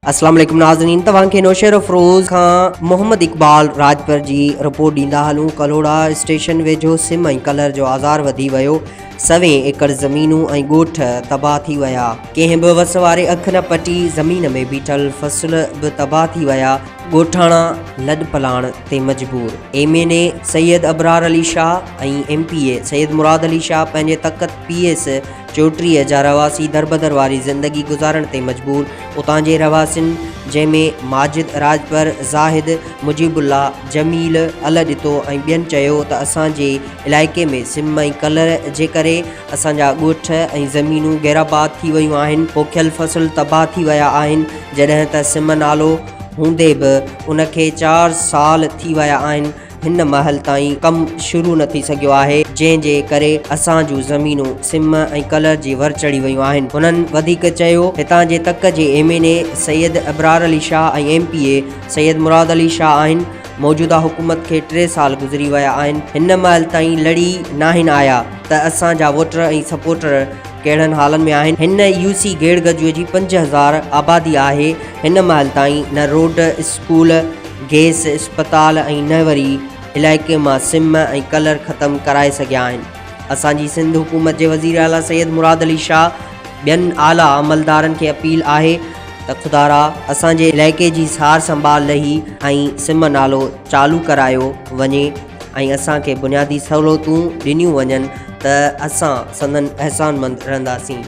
अस्सलाम वालेकुम नाज़रीन, तव्हांखे नौशेर अफरोज़ खां मोहम्मद इकबाल राजपर जी रिपोर्ट ॾींदा हलूं। कलोड़ा स्टेशन वेझो सिम ऐं कलर जो आज़ार वधी वियो। 100 एकड़ ज़मीनूं ऐं ॻोठ तबाह थी विया। कंहिं बि वस वारे अख न पटी ज़मीन में बीठल फसल बि तबाह थी विया। ॻोठाणा लॾ पलाण ते मजबूर। MNA सैयद अबरार अली शाह ऐं MPA सैयद मुराद अली शाह पंहिंजे तख़त PS चोटीअ जा रवासी दरबदर वारी ज़िंदगी गुज़ारण ते मजबूर। उतां जे रवासियुनि जंहिंमें माजिद राजपर ज़ाहिद मुजीबुल्ला जमील अल ॾितो ऐं ॿियनि चयो त असांजे इलाइक़े में सिम ऐं कलर जे करे असांजा ॻोठ ऐं ज़मीनूं गैराबाद थी वियूं आहिनि। पोखियल फसल तबाह थी विया आहिनि। जॾहिं त सिम नालो हूंदे बि उनखे 4 साल थी विया आहिनि। हिन महल ताईं कमु शुरू न थी सघियो आहे, जंहिंजे करे असां जूं ज़मीनूं सिम ऐं कलर जी वर चढ़ी वियूं आहिनि। हुननि वधीक चयो, हितां जे तक जे MNA सैयद अबरार अली शाह ऐं MPA सैयद मुराद अली शाह आहिनि। मौजूदा हुकूमत खे 3 साल गुज़री विया आहिनि। हिन महल ताईं लड़ी नाहिन आया त असांजा वोटर ऐं सपोर्टर कहिड़नि हालनि में आहिनि। हिन UC गेड़ गजुए जी 5000 आबादी आहे। हिन महल ताईं न रोड, स्कूल, गैस, अस्पताल ऐं न वरी इलाइक़े मां सिम ऐं कलर ख़तमु कराए सघिया आहिनि। असांजी सिंध हुकूमत जे वज़ीर आला सैयद मुराद अली शाह ॿियनि आला अमलदारनि खे अपील आहे त खुदारा असांजे इलाइक़े जी सार संभाल रही ऐं सिम नालो चालू करायो वञे ऐं असांखे बुनियादी सहूलियतूं ॾिनियूं वञनि त असां संदन अहसानमंद रहंदासीं।